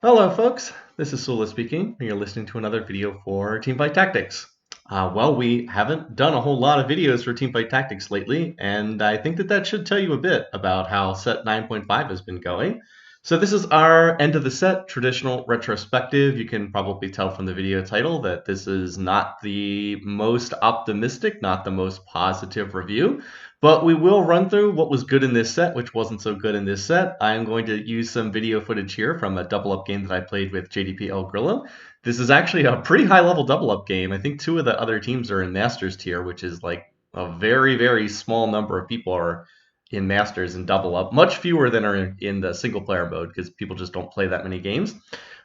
Hello folks, this is Sula speaking, and you're listening to another video for Teamfight Tactics. Well, we haven't done a whole lot of videos for Teamfight Tactics lately, and I think that should tell you a bit about how set 9.5 has been going. So this is our end of the set traditional retrospective. You can probably tell from the video title that this is not the most optimistic, not the most positive review. But we will run through what was good in this set, which wasn't so good in this set. I'm going to use some video footage here from a double-up game that I played with JDP El Grillo. This is actually a pretty high-level double-up game. I think two of the other teams are in Masters tier, which is like a very, very small number of people are in Masters and double-up. Much fewer than are in the single-player mode because people just don't play that many games.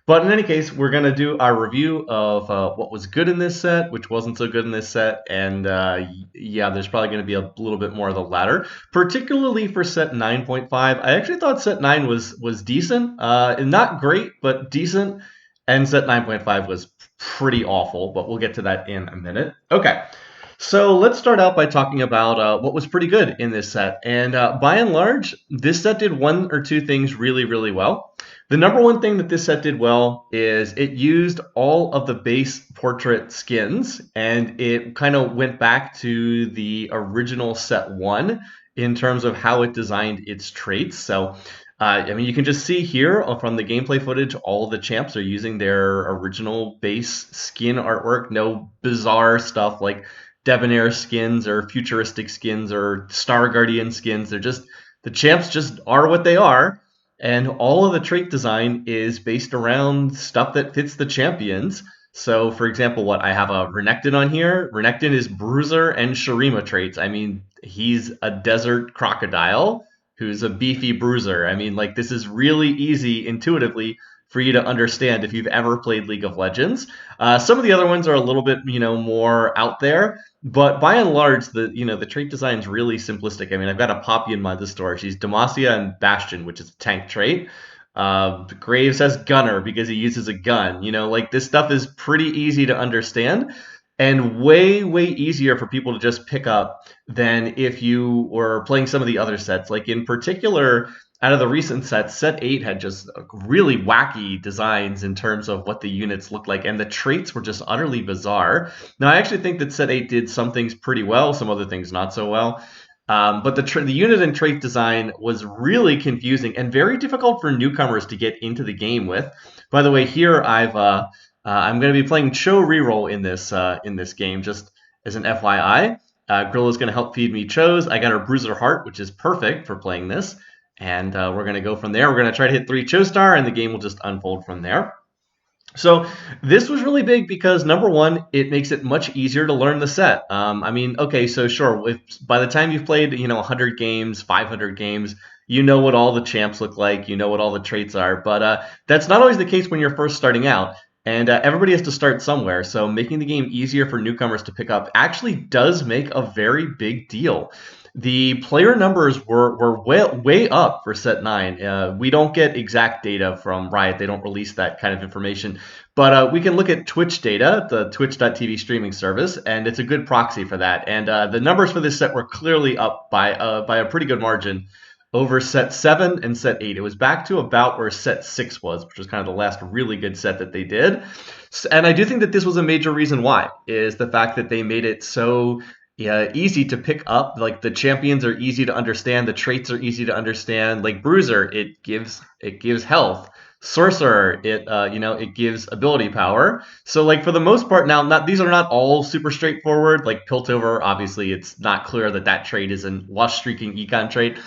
But in any case, we're going to do our review of what was good in this set, which wasn't so good in this set, and yeah, there's probably going to be a little bit more of the latter, particularly for set 9.5. I actually thought set 9 was decent, not great, but decent, and set 9.5 was pretty awful, but we'll get to that in a minute. Okay. So let's start out by talking about what was pretty good in this set. And by and large, this set did one or two things really, really well. The number one thing that this set did well is it used all of the base portrait skins, and it kind of went back to the original set one in terms of how it designed its traits. So I mean, you can just see here from the gameplay footage, all of the champs are using their original base skin artwork. No bizarre stuff like debonair skins or futuristic skins or Star Guardian skins. They're just, the champs just are what they are. And all of the trait design is based around stuff that fits the champions. So, for example, what I have a Renekton on here. Renekton is Bruiser and Shurima traits. I mean, he's a desert crocodile who's a beefy bruiser. I mean, like, this is really easy intuitively for you to understand if you've ever played League of Legends. Some of the other ones are a little bit, more out there, but by and large, the trait design is really simplistic. I mean, I've got a Poppy in my the store. She's Demacia and Bastion, which is a tank trait. Graves has Gunner because he uses a gun. Like this stuff is pretty easy to understand and way, way easier for people to just pick up than if you were playing some of the other sets. Like in particular, out of the recent sets, set 8 had just really wacky designs in terms of what the units looked like, and the traits were just utterly bizarre. Now, I actually think that set 8 did some things pretty well, some other things not so well. But the unit and trait design was really confusing and very difficult for newcomers to get into the game with. By the way, here I'm going to be playing Cho Reroll in this game, just as an FYI. Grilla's going to help feed me Chos. I got her Bruiser Heart, which is perfect for playing this. And we're going to go from there. We're going to try to hit 3 Cho Star, and the game will just unfold from there. So this was really big because, number one, it makes it much easier to learn the set. I mean, okay, so sure, if by the time you've played, 100 games, 500 games, you know what all the champs look like, you know what all the traits are. But that's not always the case when you're first starting out. And everybody has to start somewhere, so making the game easier for newcomers to pick up actually does make a very big deal. The player numbers were way up for set 9. We don't get exact data from Riot. They don't release that kind of information. But we can look at Twitch data, the twitch.tv streaming service, and it's a good proxy for that. And the numbers for this set were clearly up by a pretty good margin over set 7 and set 8. It was back to about where set 6 was, which was kind of the last really good set that they did. And I do think that this was a major reason why, is the fact that they made it so easy to pick up. Like the champions are easy to understand, the traits are easy to understand. Like Bruiser, it gives health. Sorcerer, it gives ability power. So like for the most part, now these are not all super straightforward. Like Piltover, obviously it's not clear that trait is a lush streaking econ trait.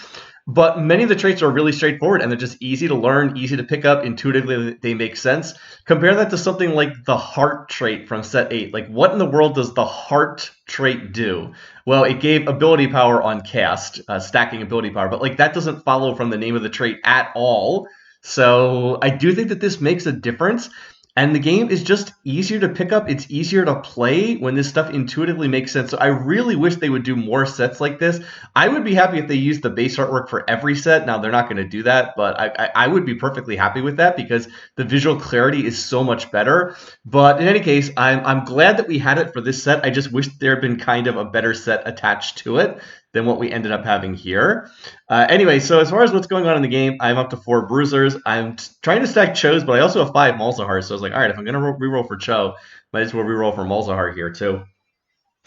But many of the traits are really straightforward and they're just easy to learn, easy to pick up, intuitively they make sense. Compare that to something like the heart trait from set 8. Like what in the world does the heart trait do? Well, it gave ability power on cast, stacking ability power, but like that doesn't follow from the name of the trait at all. So I do think that this makes a difference. And the game is just easier to pick up. It's easier to play when this stuff intuitively makes sense. So I really wish they would do more sets like this. I would be happy if they used the base artwork for every set. Now, they're not going to do that, but I would be perfectly happy with that because the visual clarity is so much better. But in any case, I'm glad that we had it for this set. I just wish there had been kind of a better set attached to it. than what we ended up having here. Anyway, so as far as what's going on in the game, I'm up to 4 Bruisers. I'm trying to stack Chos, but I also have 5 Malzahars. So I was like, all right, if I'm going to reroll for Cho, might as well reroll for Malzahar here too.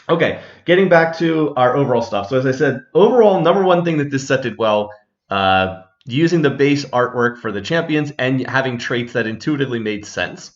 Okay, getting back to our overall stuff. So as I said, overall, number one thing that this set did well, using the base artwork for the champions and having traits that intuitively made sense.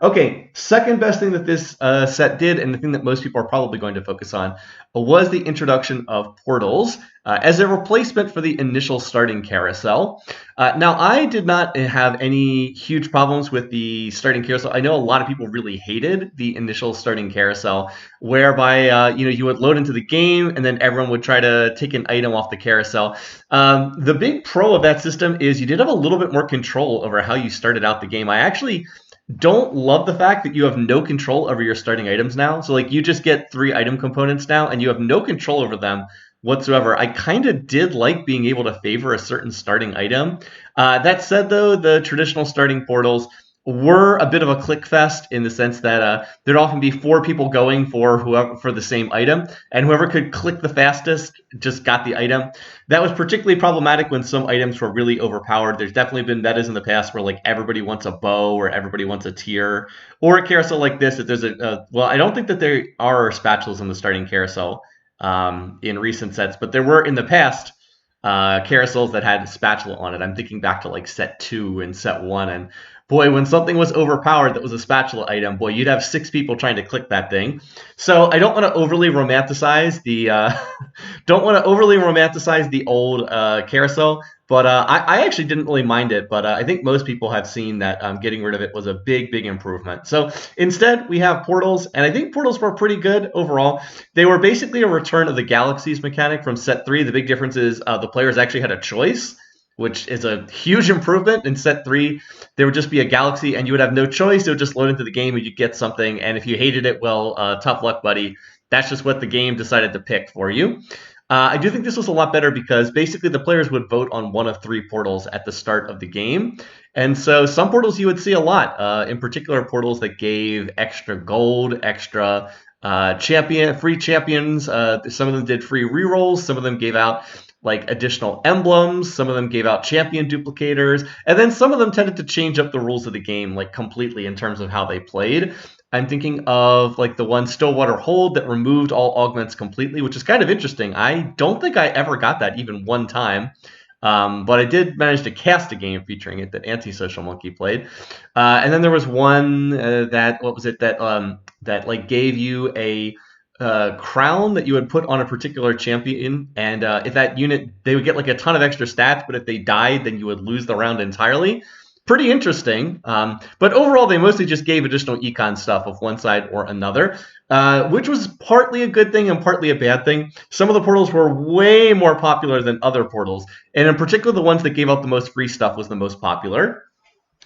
Okay, second best thing that this set did, and the thing that most people are probably going to focus on, was the introduction of portals as a replacement for the initial starting carousel. Now, I did not have any huge problems with the starting carousel. I know a lot of people really hated the initial starting carousel, whereby you would load into the game and then everyone would try to take an item off the carousel. The big pro of that system is you did have a little bit more control over how you started out the game. I actually don't love the fact that you have no control over your starting items now. So like you just get 3 item components now and you have no control over them whatsoever. I kind of did like being able to favor a certain starting item. That said, though, the traditional starting portals were a bit of a click fest in the sense that there'd often be 4 people going for the same item, and whoever could click the fastest just got the item. That was particularly problematic when some items were really overpowered. There's definitely been metas in the past where like everybody wants a bow or everybody wants a tier, or a carousel like this. That there's well, I don't think that there are spatulas in the starting carousel in recent sets, but there were in the past carousels that had a spatula on it. I'm thinking back to like set 2 and set 1, and boy, when something was overpowered that was a spatula item, boy, you'd have 6 people trying to click that thing. So I don't want to overly romanticize the old carousel, but I actually didn't really mind it. But I think most people have seen that getting rid of it was a big improvement. So instead, we have portals, and I think portals were pretty good overall. They were basically a return of the galaxies mechanic from set 3. The big difference is the players actually had a choice, which is a huge improvement. In set 3, there would just be a galaxy, and you would have no choice. It would just load into the game, and you'd get something. And if you hated it, well, tough luck, buddy. That's just what the game decided to pick for you. I do think this was a lot better because basically the players would vote on one of 3 portals at the start of the game. And so some portals you would see a lot, in particular portals that gave extra gold, extra free champions. Some of them did free rerolls. Some of them gave out like additional emblems. Some of them gave out champion duplicators. And then some of them tended to change up the rules of the game like completely in terms of how they played. I'm thinking of like the one Stillwater Hold that removed all augments completely, which is kind of interesting. I don't think I ever got that even one time. But I did manage to cast a game featuring it that Antisocial Monkey played. And then there was one that like gave you a crown that you would put on a particular champion, and if that unit, they would get like a ton of extra stats, but if they died, then you would lose the round entirely. Pretty interesting, but overall they mostly just gave additional econ stuff of one side or another, which was partly a good thing and partly a bad thing. Some of the portals were way more popular than other portals, and in particular the ones that gave out the most free stuff was the most popular.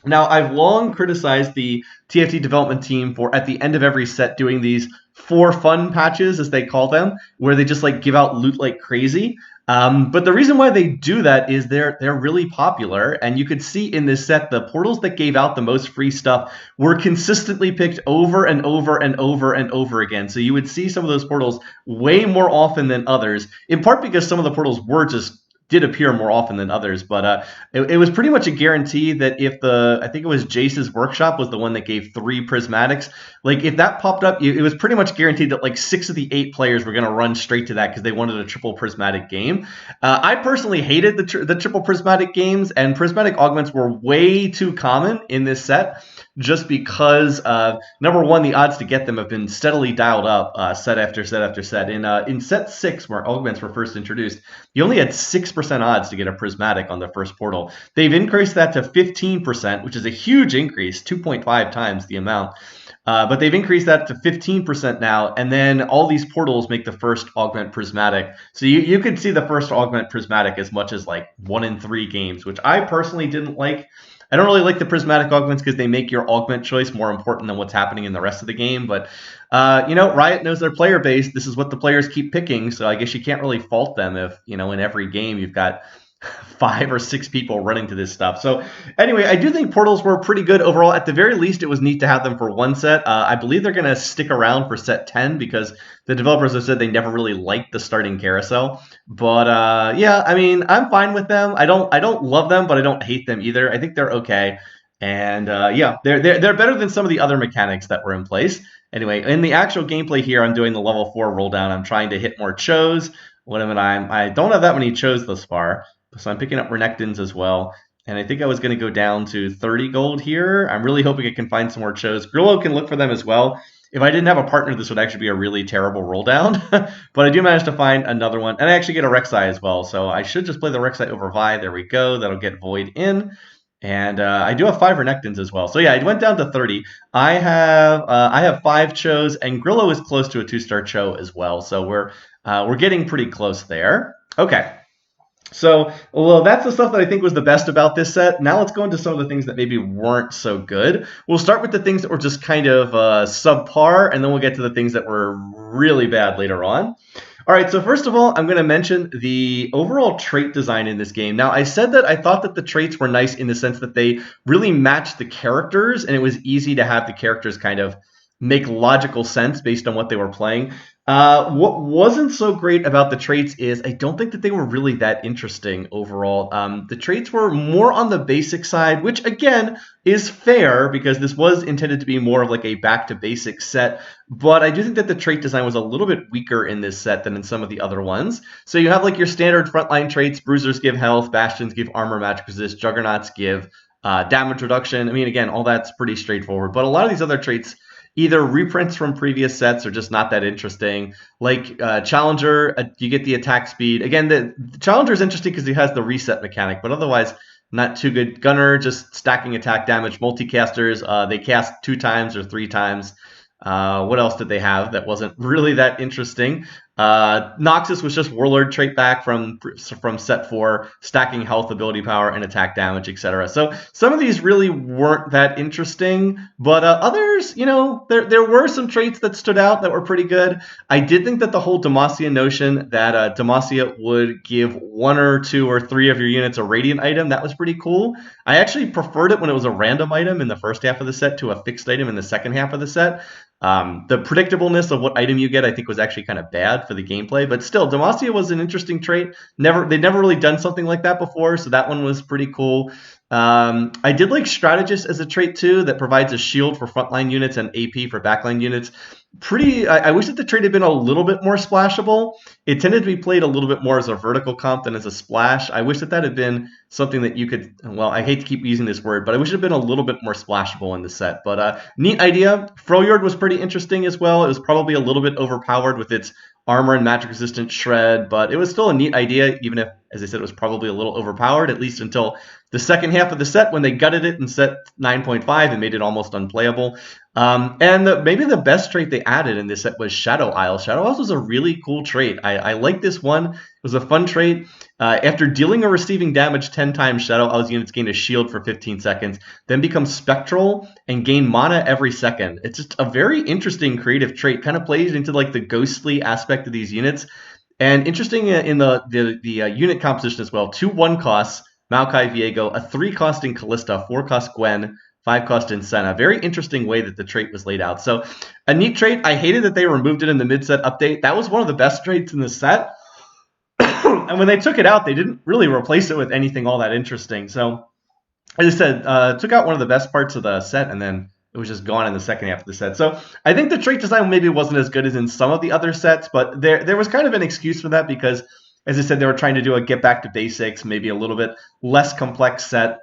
Now, I've long criticized the TFT development team for, at the end of every set, doing these for fun patches, as they call them, where they just like give out loot like crazy. But the reason why they do that is they're really popular, and you could see in this set the portals that gave out the most free stuff were consistently picked over and over and over and over again. So you would see some of those portals way more often than others, in part because some of the portals did appear more often than others, but it was pretty much a guarantee that if I think it was Jace's Workshop was the one that gave 3 prismatics, like if that popped up, it was pretty much guaranteed that like 6 of the 8 players were going to run straight to that because they wanted a triple prismatic game. I personally hated the triple prismatic games, and prismatic augments were way too common in this set, just because, number one, the odds to get them have been steadily dialed up set after set after set. In set 6, where augments were first introduced, you only had 6% odds to get a prismatic on the first portal. They've increased that to 15%, which is a huge increase, 2.5 times the amount. But they've increased that to 15% now, and then all these portals make the first augment prismatic. So you could see the first augment prismatic as much as like 1 in 3 games, which I personally didn't like. I don't really like the prismatic augments because they make your augment choice more important than what's happening in the rest of the game. But, Riot knows their player base. This is what the players keep picking. So I guess you can't really fault them if, in every game you've got 5 or 6 people running to this stuff. So anyway, I do think portals were pretty good overall. At the very least, it was neat to have them for one set. I believe they're going to stick around for set 10 because the developers have said they never really liked the starting carousel. But yeah, I mean, I'm fine with them. I don't love them, but I don't hate them either. I think they're okay. And yeah, they're better than some of the other mechanics that were in place. Anyway, in the actual gameplay here, I'm doing the level 4 roll down. I'm trying to hit more chos. I don't have that many chos thus far. So I'm picking up Renekton's as well. And I think I was going to go down to 30 gold here. I'm really hoping I can find some more chos. Grillo can look for them as well. If I didn't have a partner, this would actually be a really terrible roll down. But I do manage to find another one. And I actually get a Rek'Sai as well. So I should just play the Rek'Sai over Vi. There we go. That'll get Void in. And I do have 5 Renektons as well. So yeah, I went down to 30. I have 5 chos, and Grillo is close to a 2-star cho as well. So we're getting pretty close there. Okay. So, well, that's the stuff that I think was the best about this set. Now let's go into some of the things that maybe weren't so good. We'll start with the things that were just kind of subpar, and then we'll get to the things that were really bad later on. All right, so first of all, I'm going to mention the overall trait design in this game. Now, I said that I thought that the traits were nice in the sense that they really matched the characters, and it was easy to have the characters kind of make logical sense based on what they were playing. What wasn't so great about the traits is I don't think that they were really that interesting overall. The traits were more on the basic side, which again is fair because this was intended to be more of like a back to basics set. But I do think that the trait design was a little bit weaker in this set than in some of the other ones. So you have like your standard frontline traits. Bruisers give health, Bastions give armor, magic resist, Juggernauts give damage reduction. I mean, again, all that's pretty straightforward. But a lot of these other traits either reprints from previous sets or just not that interesting. Like Challenger, you get the attack speed. Again, the Challenger is interesting because he has the reset mechanic, but otherwise not too good. Gunner, just stacking attack damage. Multicasters, they cast 2 times or 3 times. What else did they have that wasn't really that interesting? Noxus was just Warlord trait back from set 4, stacking health, ability power, and attack damage, etc. So some of these really weren't that interesting, but others, you know, there were some traits that stood out that were pretty good. I did think that the whole Demacia notion that Demacia would give 1 or 2 or 3 of your units a radiant item, that was pretty cool. I actually preferred it when it was a random item in the first half of the set to a fixed item in the second half of the set. The predictableness of what item you get, I think, was actually kind of bad for the gameplay, but still, Demacia was an interesting trait. They'd never really done something like that before, so that one was pretty cool. I did like Strategist as a trait too, that provides a shield for frontline units and AP for backline units. I wish that the trait had been a little bit more splashable. It tended to be played a little bit more as a vertical comp than as a splash. I wish that had been something that you could, well, I hate to keep using this word, but I wish it had been a little bit more splashable in the set. But neat idea. Freljord was pretty interesting as well. It was probably a little bit overpowered with its armor and magic resistant shred, but it was still a neat idea, even if, as I said, it was probably a little overpowered, at least until the second half of the set when they gutted it in set 9.5 and made it almost unplayable. And maybe the best trait they added in this set was Shadow Isles. Shadow Isles was a really cool trait. I like this one. It was a fun trait. After dealing or receiving damage 10 times, Shadow Isles units gain a shield for 15 seconds, then become spectral and gain mana every second. It's just a very interesting creative trait. Kind of plays into like the ghostly aspect of these units. And interesting in the unit composition as well. 2 1-costs, Maokai Viego, a 3-cost in Callista, 4-cost Gwen, 5-cost in Senna. Very interesting way that the trait was laid out. So a neat trait. I hated that they removed it in the mid-set update. That was one of the best traits in the set. And when they took it out, they didn't really replace it with anything all that interesting. So as I said, took out one of the best parts of the set, and then it was just gone in the second half of the set. So I think the trait design maybe wasn't as good as in some of the other sets, but there was kind of an excuse for that because, as I said, they were trying to do a get back to basics, maybe a little bit less complex set.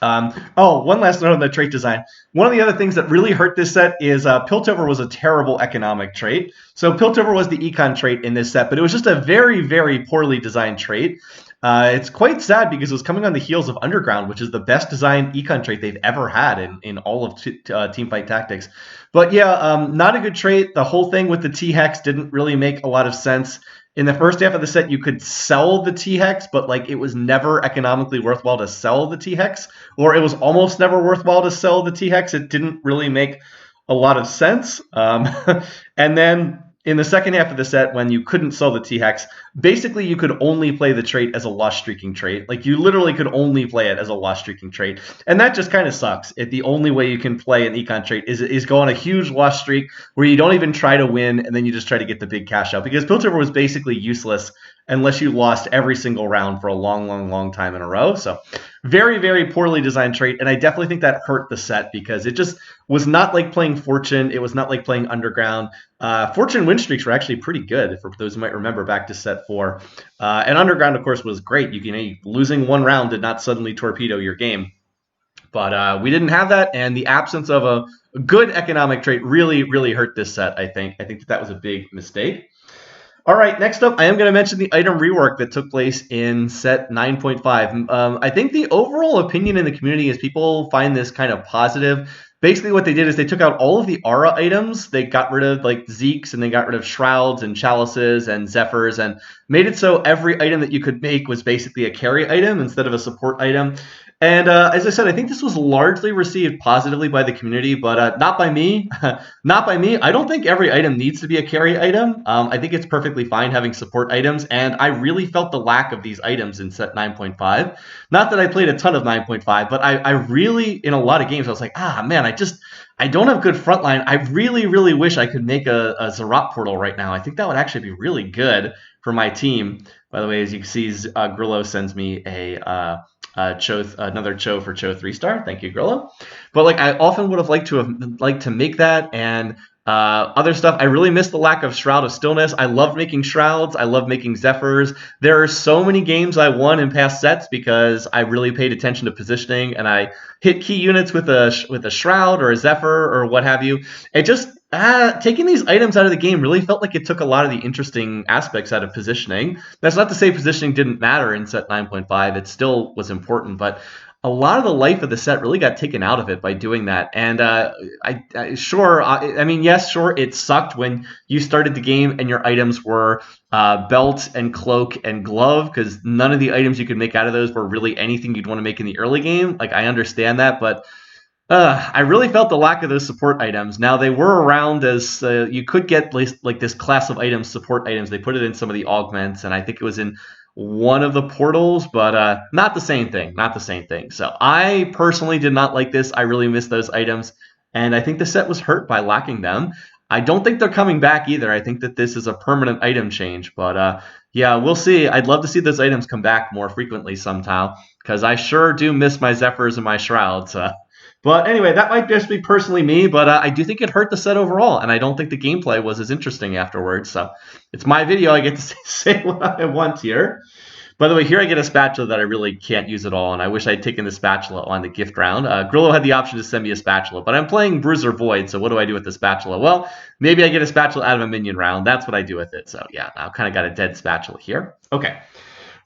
One last note on the trait design. One of the other things that really hurt this set is Piltover was a terrible economic trait. So Piltover was the econ trait in this set, but it was just a very, very poorly designed trait. It's quite sad because it was coming on the heels of Underground, which is the best designed econ trait they've ever had in all of Teamfight Tactics. But yeah, not a good trait. The whole thing with the T-Hex didn't really make a lot of sense. In the first half of the set, you could sell the T-Hex, but like it was never economically worthwhile to sell the T-Hex, or it was almost never worthwhile to sell the T-Hex. It didn't really make a lot of sense. And then in the second half of the set, when you couldn't sell the T-Hex, basically you could only play the trait as a lost streaking trait. Like, you literally could only play it as a lost streaking trait. And that just kind of sucks. The only way you can play an econ trait is go on a huge lost streak where you don't even try to win, and then you just try to get the big cash out. Because Piltover was basically useless unless you lost every single round for a long time in a row. So very, very poorly designed trait. And I definitely think that hurt the set because it just was not like playing Fortune. It was not like playing Underground. Fortune win streaks were actually pretty good for those who might remember back to set 4. And Underground, of course, was great. Losing one round did not suddenly torpedo your game. But we didn't have that, and the absence of a good economic trait really, really hurt this set, I think. I think that was a big mistake. All right, next up, I am going to mention the item rework that took place in set 9.5. I think the overall opinion in the community is people find this kind of positive. Basically, what they did is they took out all of the aura items. They got rid of like Zeeks, and they got rid of Shrouds and Chalices and Zephyrs, and made it so every item that you could make was basically a carry item instead of a support item. And as I said, I think this was largely received positively by the community, but not by me. Not by me. I don't think every item needs to be a carry item. I think it's perfectly fine having support items, and I really felt the lack of these items in set 9.5. Not that I played a ton of 9.5, but I really, in a lot of games, I was like, man, I don't have good frontline. I really, really wish I could make a Zerat portal right now. I think that would actually be really good for my team. By the way, as you can see, Grillo sends me another Cho for Cho 3-star. Thank you, Grillo. But like, I often would have liked to make that, and other stuff. I really miss the lack of Shroud of Stillness. I love making Shrouds. I love making Zephyrs. There are so many games I won in past sets because I really paid attention to positioning, and I hit key units with a Shroud or a Zephyr or what have you. It just taking these items out of the game really felt like it took a lot of the interesting aspects out of positioning. That's not to say positioning didn't matter in set 9.5. It still was important, but a lot of the life of the set really got taken out of it by doing that. And yes, sure, it sucked when you started the game and your items were belt and cloak and glove, because none of the items you could make out of those were really anything you'd want to make in the early game. Like, I understand that, but I really felt the lack of those support items. Now, they were around as you could get like this class of items, support items. They put it in some of the augments, and I think it was in one of the portals, but not the same thing. Not the same thing. So I personally did not like this. I really missed those items, and I think the set was hurt by lacking them. I don't think they're coming back either. I think that this is a permanent item change, but yeah, we'll see. I'd love to see those items come back more frequently somehow, because I sure do miss my Zephyrs and my Shrouds. But anyway, that might just be personally me, but I do think it hurt the set overall, and I don't think the gameplay was as interesting afterwards. So it's my video. I get to say what I want here. By the way, here I get a spatula that I really can't use at all, and I wish I'd taken the spatula on the gift round. Grillo had the option to send me a spatula, but I'm playing Bruiser Void, so what do I do with the spatula? Well, maybe I get a spatula out of a minion round. That's what I do with it. So yeah, I've kind of got a dead spatula here. Okay.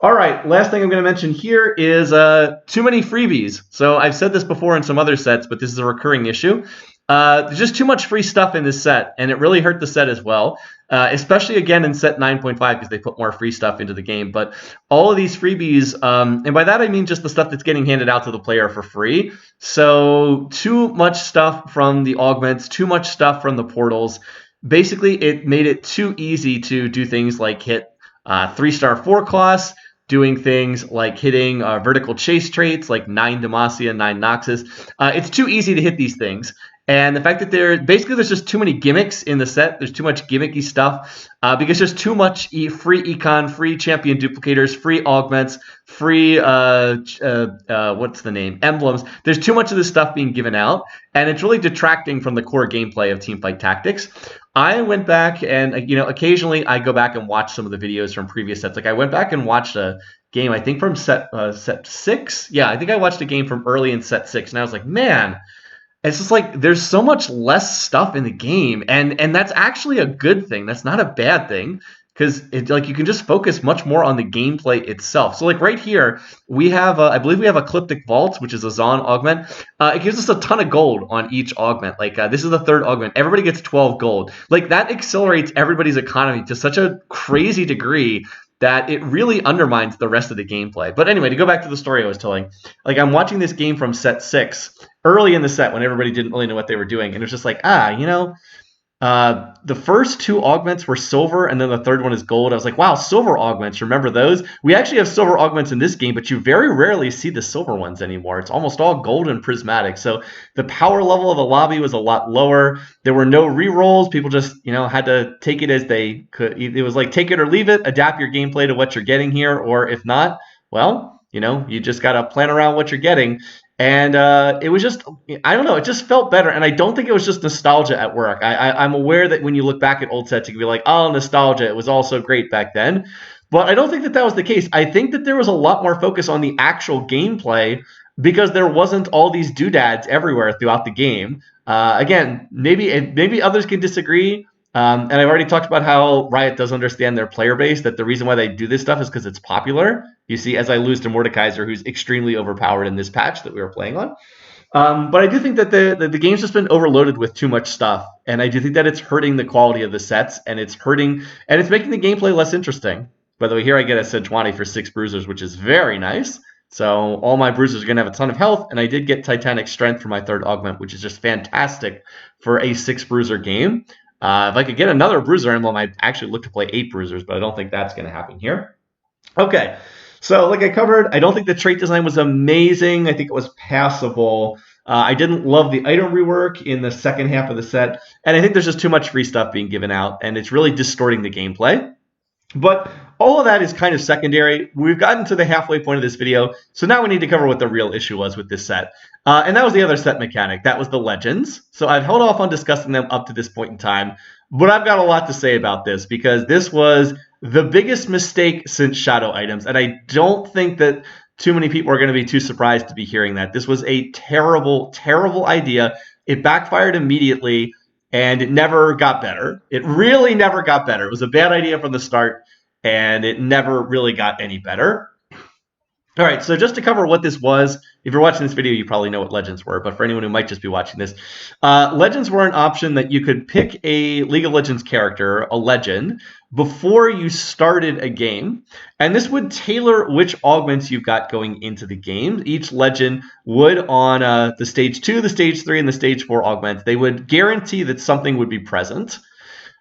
All right, last thing I'm going to mention here is too many freebies. So I've said this before in some other sets, but this is a recurring issue. There's just too much free stuff in this set, and it really hurt the set as well, especially again in set 9.5 because they put more free stuff into the game. But all of these freebies, and by that I mean just the stuff that's getting handed out to the player for free. So too much stuff from the augments, too much stuff from the portals. Basically, it made it too easy to do things like hit 3-star 4-class, doing things like hitting vertical chase traits like 9 Demacia, 9 Noxus. It's too easy to hit these things. And the fact that there's just too many gimmicks in the set. There's too much gimmicky stuff because there's too much free econ, free champion duplicators, free augments, free emblems. There's too much of this stuff being given out, and it's really detracting from the core gameplay of Teamfight Tactics. I went back and, occasionally I go back and watch some of the videos from previous sets. Like, I went back and watched a game, I think from set 6. Yeah, I think I watched a game from early in set 6, and I was like, man, it's just like there's so much less stuff in the game, and that's actually a good thing. That's not a bad thing, because you can just focus much more on the gameplay itself. So like right here, we have I believe we have Ecliptic Vault, which is a Zon augment. It gives us a ton of gold on each augment. Like this is the 3rd augment. Everybody gets 12 gold. Like that accelerates everybody's economy to such a crazy degree that it really undermines the rest of the gameplay. But anyway, to go back to the story I was telling, like I'm watching this game from set 6, early in the set when everybody didn't really know what they were doing, and it was just like, The first two augments were silver, and then the third one is gold. I was like, wow, silver augments. Remember those? We actually have silver augments in this game, but you very rarely see the silver ones anymore. It's almost all gold and prismatic. So the power level of the lobby was a lot lower. There were no rerolls. People just, had to take it as they could. It was like take it or leave it. Adapt your gameplay to what you're getting here, or if not, well, you just got to plan around what you're getting. And it was just, I don't know, it just felt better. And I don't think it was just nostalgia at work. I'm aware that when you look back at old sets, you can be like, oh, nostalgia, it was all so great back then. But I don't think that that was the case. I think that there was a lot more focus on the actual gameplay because there wasn't all these doodads everywhere throughout the game. Again, maybe others can disagree. And I've already talked about how Riot does understand their player base, that the reason why they do this stuff is because it's popular. You see, as I lose to Mordekaiser, who's extremely overpowered in this patch that we were playing on. But I do think that the game's just been overloaded with too much stuff. And I do think that it's hurting the quality of the sets, and it's making the gameplay less interesting. By the way, here I get a Sejuani for 6 bruisers, which is very nice. So all my bruisers are going to have a ton of health, and I did get Titanic Strength for my third augment, which is just fantastic for a 6 bruiser game. If I could get another bruiser emblem, I'd actually look to play 8 bruisers, but I don't think that's going to happen here. Okay, so like I covered, I don't think the trait design was amazing. I think it was passable. I didn't love the item rework in the second half of the set, and I think there's just too much free stuff being given out, and it's really distorting the gameplay. But all of that is kind of secondary. We've gotten to the halfway point of this video, so now we need to cover what the real issue was with this set. And that was the other set mechanic. That was the legends. So I've held off on discussing them up to this point in time, but I've got a lot to say about this because this was the biggest mistake since shadow items, and I don't think that too many people are going to be too surprised to be hearing that. This was a terrible, terrible idea. It backfired immediately, and it never got better. It really never got better. It was a bad idea from the start, and it never really got any better. All right, so just to cover what this was, if you're watching this video, you probably know what legends were, but for anyone who might just be watching this, legends were an option that you could pick a League of Legends character, a legend, before you started a game, and this would tailor which augments you've got going into the game. Each legend would, on the stage 2, the stage 3, and the stage 4 augments, they would guarantee that something would be present.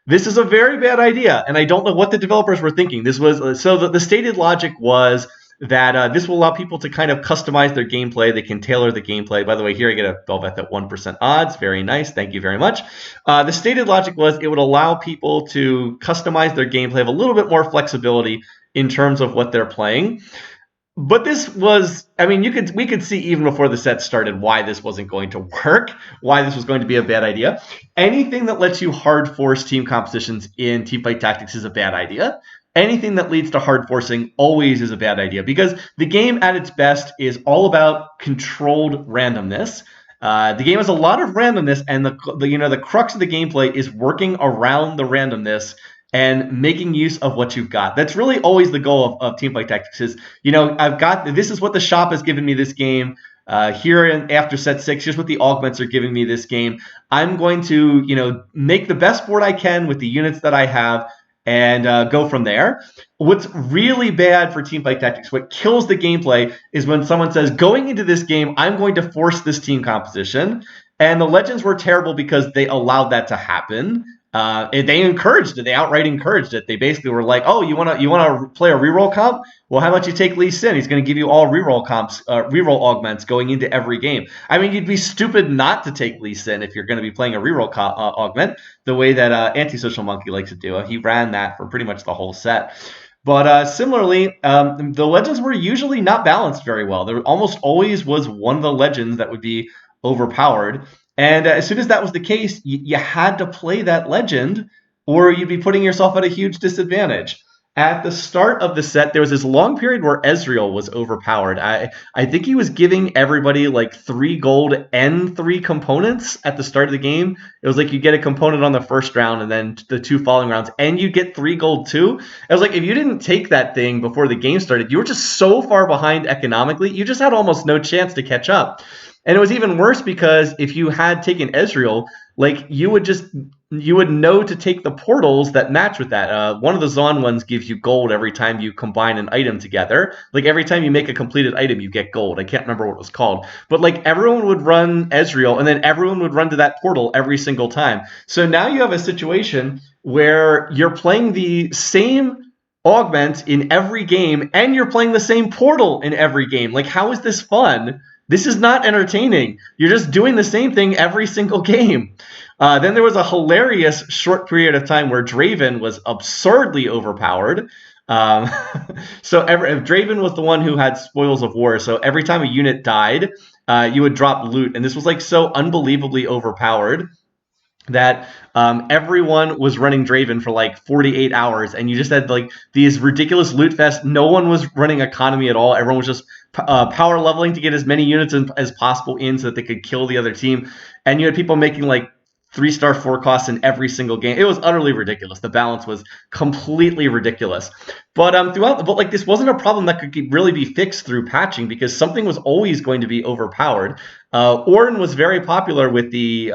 This is a very bad idea, and I don't know what the developers were thinking. This was so the stated logic was that this will allow people to kind of customize their gameplay. They can tailor the gameplay. By the way, here I get a Belveth at 1% odds. Very nice. Thank you very much. The stated logic was it would allow people to customize their gameplay, have a little bit more flexibility in terms of what they're playing. But this was, I mean, we could see even before the set started why this wasn't going to work, why this was going to be a bad idea. Anything that lets you hard force team compositions in Teamfight Tactics is a bad idea. Anything that leads to hard forcing always is a bad idea because the game at its best is all about controlled randomness. The game has a lot of randomness, and the crux of the gameplay is working around the randomness and making use of what you've got. That's really always the goal of Teamfight Tactics is, this is what the shop has given me this game. After set 6, here's what the augments are giving me this game. I'm going to, make the best board I can with the units that I have and go from there. What's really bad for Teamfight Tactics, what kills the gameplay, is when someone says, going into this game, I'm going to force this team composition. And the Legends were terrible because they allowed that to happen. They encouraged it. They outright encouraged it. They basically were like, "Oh, you want to play a reroll comp? Well, how about you take Lee Sin? He's going to give you all reroll comps, reroll augments going into every game." I mean, you'd be stupid not to take Lee Sin if you're going to be playing a reroll augment, the way that Antisocial Monkey likes to do. He ran that for pretty much the whole set. But similarly, the Legends were usually not balanced very well. There almost always was one of the Legends that would be overpowered. And as soon as that was the case, you had to play that legend or you'd be putting yourself at a huge disadvantage. At the start of the set, there was this long period where Ezreal was overpowered. I think he was giving everybody like 3 gold and 3 components at the start of the game. It was like you get a component on the first round and then the 2 following rounds, and you get 3 gold too. I was like, if you didn't take that thing before the game started, you were just so far behind economically, you just had almost no chance to catch up. And it was even worse because if you had taken Ezreal, like you would just you would know to take the portals that match with that. One of the Zon ones gives you gold every time you combine an item together. Like every time you make a completed item, you get gold. I can't remember what it was called. But like everyone would run Ezreal, and then everyone would run to that portal every single time. So now you have a situation where you're playing the same augment in every game, and you're playing the same portal in every game. Like, how is this fun? This is not entertaining. You're just doing the same thing every single game. Then there was a hilarious short period of time where Draven was absurdly overpowered. Um, so Draven was the one who had spoils of war. So every time a unit died, you would drop loot, and this was like so unbelievably overpowered that everyone was running Draven for like 48 hours, and you just had like these ridiculous loot fests. No one was running economy at all. Everyone was just power leveling to get as many units as possible in so that they could kill the other team. And you had people making like 3-star forecasts in every single game. It was utterly ridiculous. The balance was completely ridiculous. But like this wasn't a problem that could really be fixed through patching, because something was always going to be overpowered. Ornn was very popular with the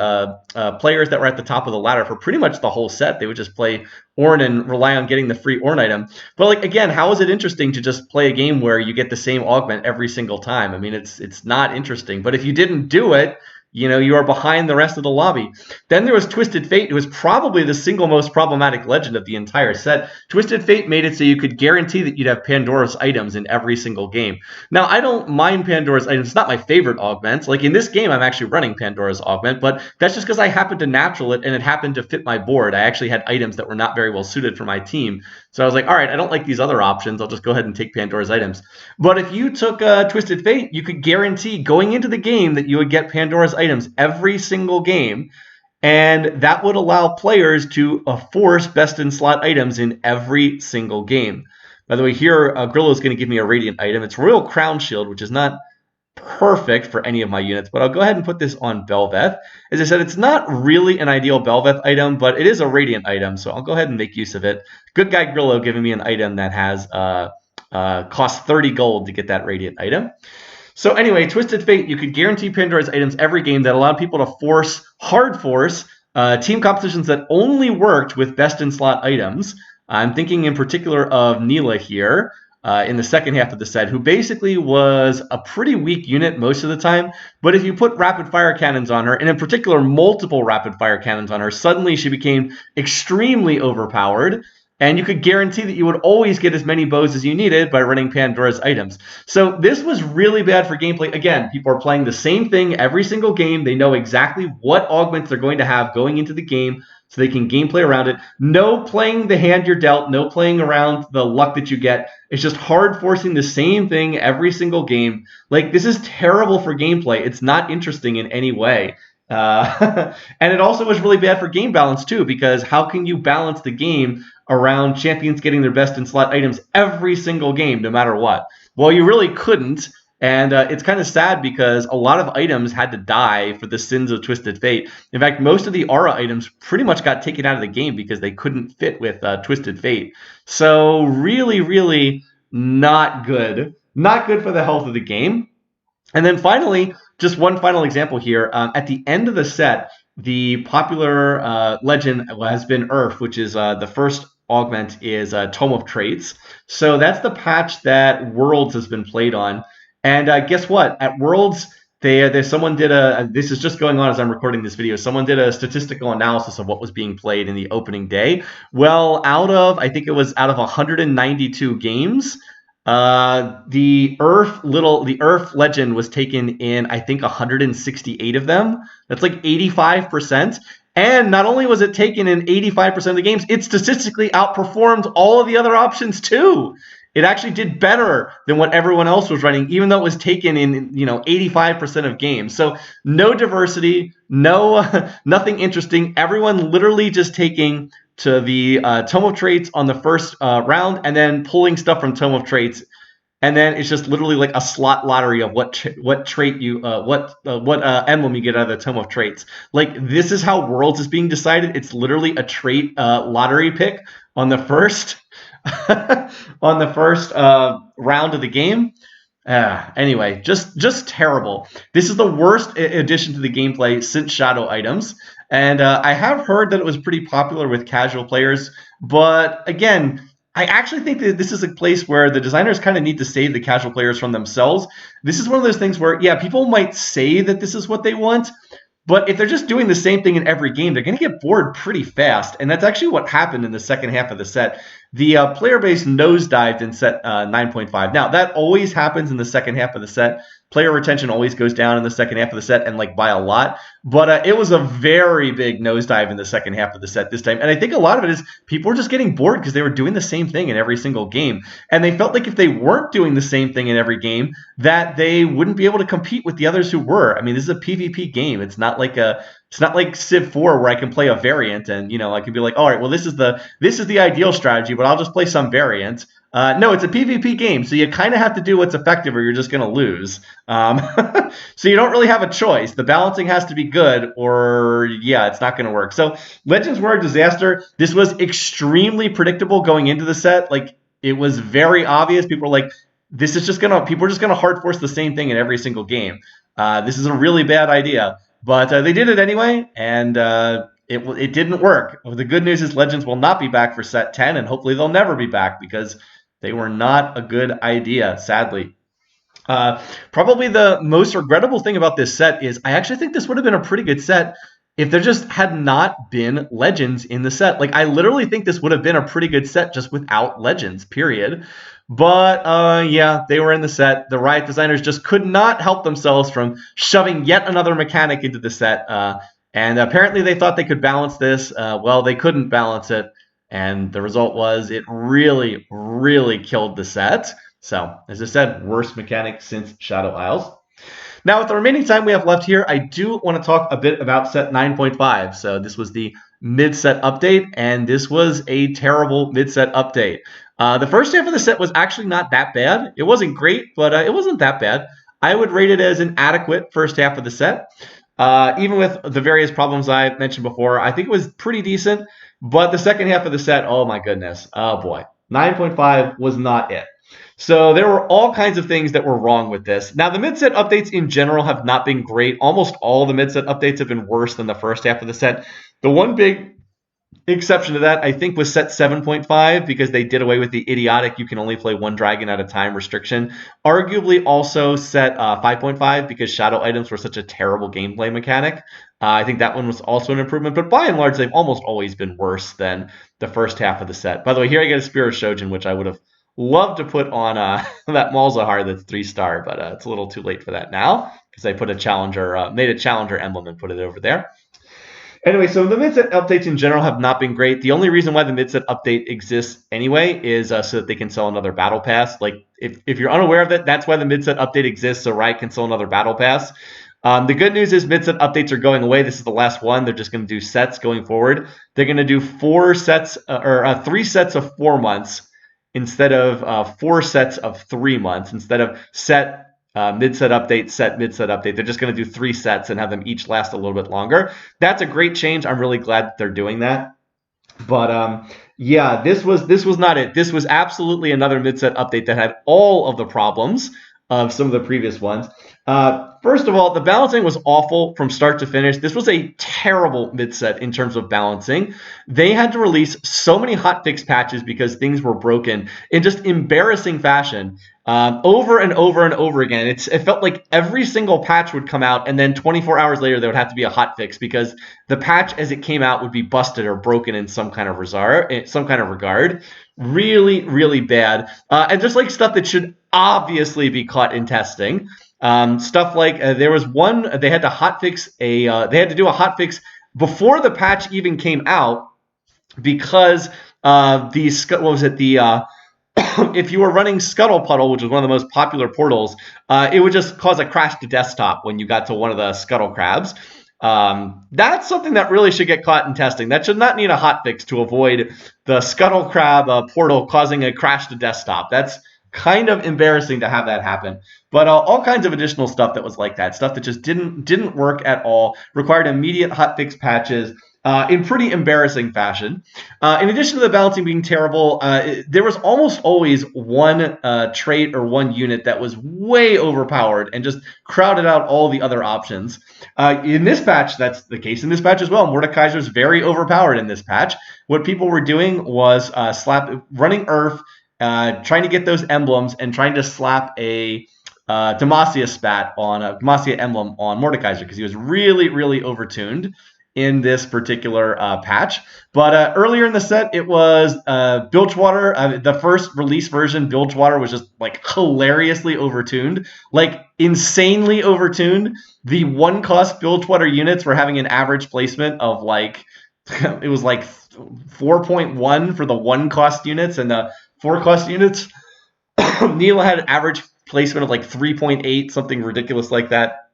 players that were at the top of the ladder for pretty much the whole set. They would just play Ornn and rely on getting the free Ornn item. But like again, how is it interesting to just play a game where you get the same augment every single time? I mean, it's not interesting. But if you didn't do it, you are behind the rest of the lobby. Then there was Twisted Fate, who was probably the single most problematic legend of the entire set. Twisted Fate made it so you could guarantee that you'd have Pandora's items in every single game. Now, I don't mind Pandora's items. It's not my favorite augment. Like in this game, I'm actually running Pandora's augment, but that's just because I happened to natural it and it happened to fit my board. I actually had items that were not very well suited for my team. So I was like, all right, I don't like these other options. I'll just go ahead and take Pandora's items. But if you took Twisted Fate, you could guarantee going into the game that you would get Pandora's items every single game, and that would allow players to force best in slot items in every single game. By the way, here Grillo is going to give me a Radiant item. It's Royal Crown Shield, which is not perfect for any of my units, but I'll go ahead and put this on Bel'Veth. As I said, it's not really an ideal Bel'Veth item, but it is a Radiant item, so I'll go ahead and make use of it. Good guy Grillo giving me an item that has cost 30 gold to get that Radiant item. So anyway, Twisted Fate, you could guarantee Pandora's items every game that allowed people to hard force team compositions that only worked with best in slot items. I'm thinking in particular of Neela here in the second half of the set, who basically was a pretty weak unit most of the time. But if you put rapid fire cannons on her, and in particular multiple rapid fire cannons on her, suddenly she became extremely overpowered. And you could guarantee that you would always get as many bows as you needed by running Pandora's items. So this was really bad for gameplay. Again, people are playing the same thing every single game. They know exactly what augments they're going to have going into the game, so they can gameplay around it. No playing the hand you're dealt, no playing around the luck that you get. It's just hard forcing the same thing every single game. Like, this is terrible for gameplay. It's not interesting in any way. And it also was really bad for game balance too, because how can you balance the game around champions getting their best in slot items every single game, no matter what? Well, you really couldn't. And it's kind of sad because a lot of items had to die for the sins of Twisted Fate. In fact, most of the aura items pretty much got taken out of the game because they couldn't fit with Twisted Fate. So really, really not good. Not good for the health of the game. And then finally, just one final example here. At the end of the set, the popular legend has been Earth, which is the first augment is Tome of Traits. So that's the patch that Worlds has been played on. And guess what? At Worlds, someone did this is just going on as I'm recording this video. Someone did a statistical analysis of what was being played in the opening day. Well, I think it was out of 192 games, the Earth legend was taken in, I think, 168 of them. That's like 85%. And not only was it taken in 85% of the games, it statistically outperformed all of the other options too. It actually did better than what everyone else was running, even though it was taken in 85% of games. So no diversity, nothing interesting. Everyone literally just taking to the Tome of Traits on the first round, and then pulling stuff from Tome of Traits, and then it's just literally like a slot lottery of what trait you what emblem you get out of the Tome of Traits. Like, this is how Worlds is being decided. It's literally a trait lottery pick on the first on the first round of the game. Anyway, just terrible. This is the worst addition to the gameplay since Shadow Items, and I have heard that it was pretty popular with casual players. But again, I actually think that this is a place where the designers kind of need to save the casual players from themselves. This is one of those things where, yeah, people might say that this is what they want, but if they're just doing the same thing in every game, they're going to get bored pretty fast. And that's actually what happened in the second half of the set. The player base nosedived in set 9.5. Now, that always happens in the second half of the set. Player retention always goes down in the second half of the set, and like by a lot. But it was a very big nosedive in the second half of the set this time. And I think a lot of it is people were just getting bored because they were doing the same thing in every single game. And they felt like if they weren't doing the same thing in every game, that they wouldn't be able to compete with the others who were. I mean, this is a PvP game. It's not like Civ 4 where I can play a variant and I can be like, all right, well this is the ideal strategy, but I'll just play some variant. No, it's a PvP game, so you kind of have to do what's effective or you're just going to lose. So you don't really have a choice. The balancing has to be good or, yeah, it's not going to work. So Legends were a disaster. This was extremely predictable going into the set. Like, it was very obvious. People were like, people are just going to hard force the same thing in every single game. This is a really bad idea. But they did it anyway, and it didn't work. The good news is Legends will not be back for set 10, and hopefully they'll never be back because they were not a good idea, sadly. Probably the most regrettable thing about this set is I actually think this would have been a pretty good set if there just had not been Legends in the set. Like, I literally think this would have been a pretty good set just without Legends, period. But, yeah, they were in the set. The Riot designers just could not help themselves from shoving yet another mechanic into the set. And apparently they thought they could balance this. Well, they couldn't balance it. And the result was it really, really killed the set. So, as I said, worst mechanic since Shadow Isles. Now, with the remaining time we have left here, I do want to talk a bit about set 9.5. So this was the mid-set update, and this was a terrible mid-set update. The first half of the set was actually not that bad. It wasn't great, but it wasn't that bad. I would rate it as an adequate first half of the set. Even with the various problems I mentioned before, I think it was pretty decent. But the second half of the set, oh my goodness, oh boy. 9.5 was not it. So there were all kinds of things that were wrong with this. Now, the mid-set updates in general have not been great. Almost all the mid-set updates have been worse than the first half of the set. The one big exception to that, I think, was set 7.5 because they did away with the idiotic you can only play one dragon at a time restriction. Arguably also set 5.5 because shadow items were such a terrible gameplay mechanic. I think that one was also an improvement, but by and large, they've almost always been worse than the first half of the set. By the way, here I get a Spear of Shojin, which I would have loved to put on that Malzahar that's 3-star, but it's a little too late for that now because I put a challenger, made a challenger emblem and put it over there. Anyway, so the midset updates in general have not been great. The only reason why the midset update exists anyway is so that they can sell another battle pass. Like, if you're unaware of it, that's why the midset update exists, so Riot can sell another battle pass. The good news is midset updates are going away. This is the last one. They're just going to do sets going forward. They're going to do 3 sets of 4 months instead of 4 sets of 3 months. Instead of set midset update, set midset update. They're just going to do 3 sets and have them each last a little bit longer. That's a great change. I'm really glad that they're doing that. But yeah, this was not it. This was absolutely another midset update that had all of the problems of some of the previous ones. First of all, the balancing was awful from start to finish. This was a terrible midset in terms of balancing. They had to release so many hotfix patches because things were broken in just embarrassing fashion. Over and over and over again. It felt like every single patch would come out, and then 24 hours later there would have to be a hotfix because the patch as it came out would be busted or broken in some kind of regard. Really, really bad. And just like stuff that should obviously be caught in testing. Stuff like there was one they had to do a hotfix before the patch even came out because if you were running Scuttle Puddle, which was one of the most popular portals, it would just cause a crash to desktop when you got to one of the Scuttle Crabs. That's something that really should get caught in testing. That should not need a hotfix to avoid the Scuttle Crab portal causing a crash to desktop. That's kind of embarrassing to have that happen. But all kinds of additional stuff that was like that, stuff that just didn't work at all, required immediate hotfix patches. In pretty embarrassing fashion. In addition to the balancing being terrible, there was almost always one trait or one unit that was way overpowered and just crowded out all the other options. In this patch, that's the case in this patch as well. Mordekaiser's very overpowered in this patch. What people were doing was running Earth, trying to get those emblems, and trying to slap a Demacia spat on a Demacia emblem on Mordekaiser because he was really, really overtuned in this particular patch. But earlier in the set, it was Bilgewater. The first release version, Bilgewater, was just like hilariously overtuned, like insanely overtuned. The one-cost Bilgewater units were having an average placement of like, it was like 4.1 for the one-cost units, and the four-cost units, Neela had an average placement of like 3.8, something ridiculous like that.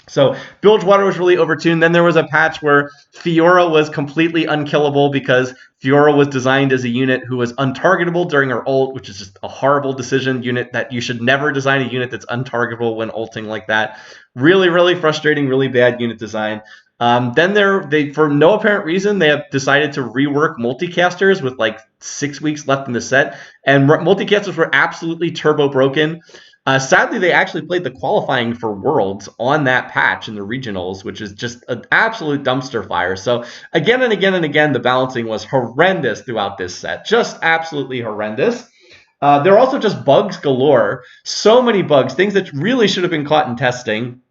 So Bilgewater was really overtuned. Then there was a patch where Fiora was completely unkillable because Fiora was designed as a unit who was untargetable during her ult, which is just a horrible decision. Unit that you should never design a unit that's untargetable when ulting like that. Really, really frustrating, really bad unit design. Then they for no apparent reason, they have decided to rework multicasters with like 6 weeks left in the set. And multicasters were absolutely turbo broken. Sadly, they actually played the qualifying for Worlds on that patch in the regionals, which is just an absolute dumpster fire. So again and again and again, the balancing was horrendous throughout this set. Just absolutely horrendous. There are also just bugs galore. So many bugs, things that really should have been caught in testing,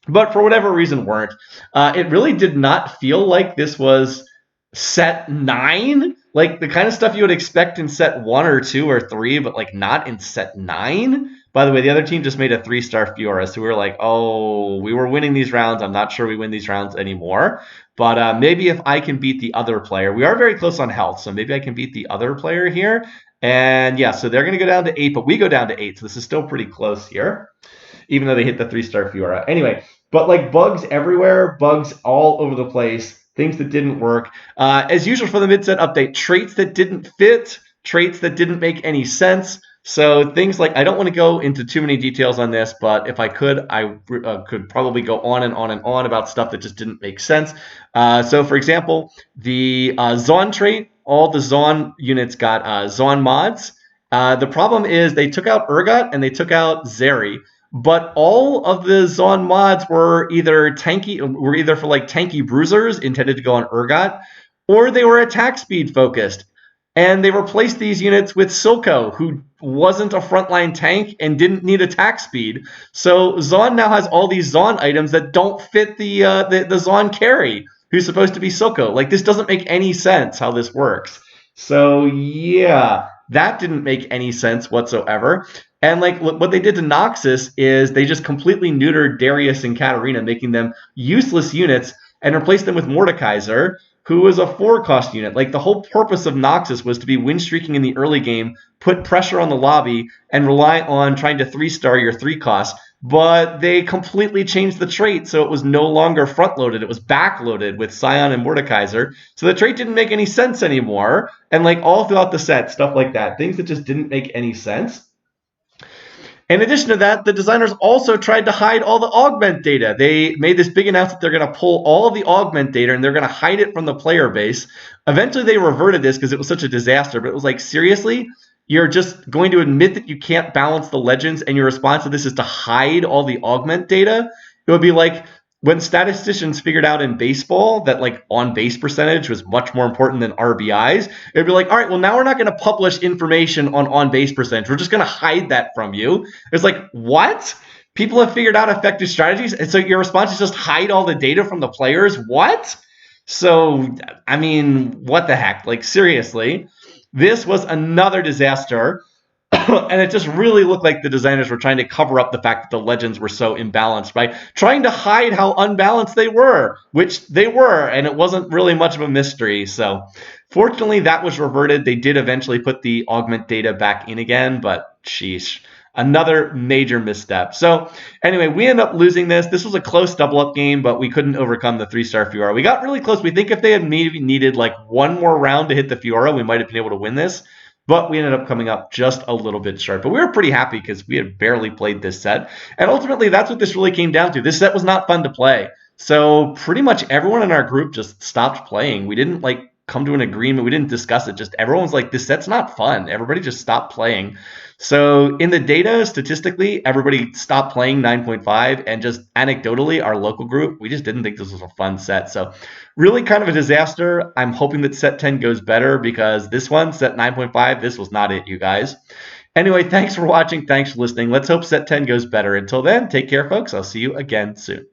but for whatever reason weren't. It really did not feel like this was set 9. Like the kind of stuff you would expect in set 1 or 2 or 3, but like not in set 9. By the way, the other team just made a 3-star Fiora, so we were like, oh, we were winning these rounds. I'm not sure we win these rounds anymore. But maybe if I can beat the other player. We are very close on health, so maybe I can beat the other player here. And yeah, so they're going to go down to 8, but we go down to 8, so this is still pretty close here, even though they hit the 3-star Fiora. Anyway, but like bugs everywhere, bugs all over the place, things that didn't work. As usual for the mid-set update, traits that didn't fit, traits that didn't make any sense. So things like, I don't want to go into too many details on this, but if I could, I could probably go on and on and on about stuff that just didn't make sense. So for example, the Zaun trait, all the Zaun units got Zaun mods. The problem is they took out Urgot and they took out Zeri, but all of the Zaun mods were either for like tanky bruisers intended to go on Urgot, or they were attack speed focused. And they replaced these units with Silco, who wasn't a frontline tank and didn't need attack speed. So Zaun now has all these Zaun items that don't fit the Zaun carry, who's supposed to be Silco. Like, this doesn't make any sense how this works. So yeah, that didn't make any sense whatsoever. And like what they did to Noxus is they just completely neutered Darius and Katarina, making them useless units, and replaced them with Mordekaiser, who was a 4-cost unit. Like, the whole purpose of Noxus was to be win streaking in the early game, put pressure on the lobby, and rely on trying to 3-star your 3-cost. But they completely changed the trait, so it was no longer front-loaded. It was back-loaded with Scion and Mordekaiser. So the trait didn't make any sense anymore. And like all throughout the set, stuff like that. Things that just didn't make any sense. In addition to that, the designers also tried to hide all the augment data. They made this big announcement they're going to pull all the augment data and they're going to hide it from the player base. Eventually, they reverted this because it was such a disaster. But it was like, seriously? You're just going to admit that you can't balance the legends and your response to this is to hide all the augment data? It would be like when statisticians figured out in baseball that like on-base percentage was much more important than RBIs, it'd be like, all right, well, now we're not going to publish information on on-base percentage. We're just going to hide that from you. It's like, what? People have figured out effective strategies, and so your response is just hide all the data from the players? What? So, I mean, what the heck? Like, seriously, this was another disaster. And it just really looked like the designers were trying to cover up the fact that the legends were so imbalanced by trying to hide how unbalanced they were, which they were, and it wasn't really much of a mystery. So fortunately, that was reverted. They did eventually put the augment data back in again, but sheesh, another major misstep. So anyway, we end up losing this. This was a close double-up game, but we couldn't overcome the 3-star Fiora. We got really close. We think if they had maybe needed like one more round to hit the Fiora, we might have been able to win this. but we ended up coming up just a little bit short. But we were pretty happy because we had barely played this set. And ultimately, that's what this really came down to. This set was not fun to play. So pretty much everyone in our group just stopped playing. We didn't like come to an agreement. We didn't discuss it. Just everyone's like, this set's not fun. Everybody just stopped playing. So in the data, statistically, everybody stopped playing 9.5, and just anecdotally, our local group, we just didn't think this was a fun set. So really kind of a disaster. I'm hoping that set 10 goes better, because this one, set 9.5, this was not it, you guys. Anyway, thanks for watching. Thanks for listening. Let's hope set 10 goes better. Until then, take care, folks. I'll see you again soon.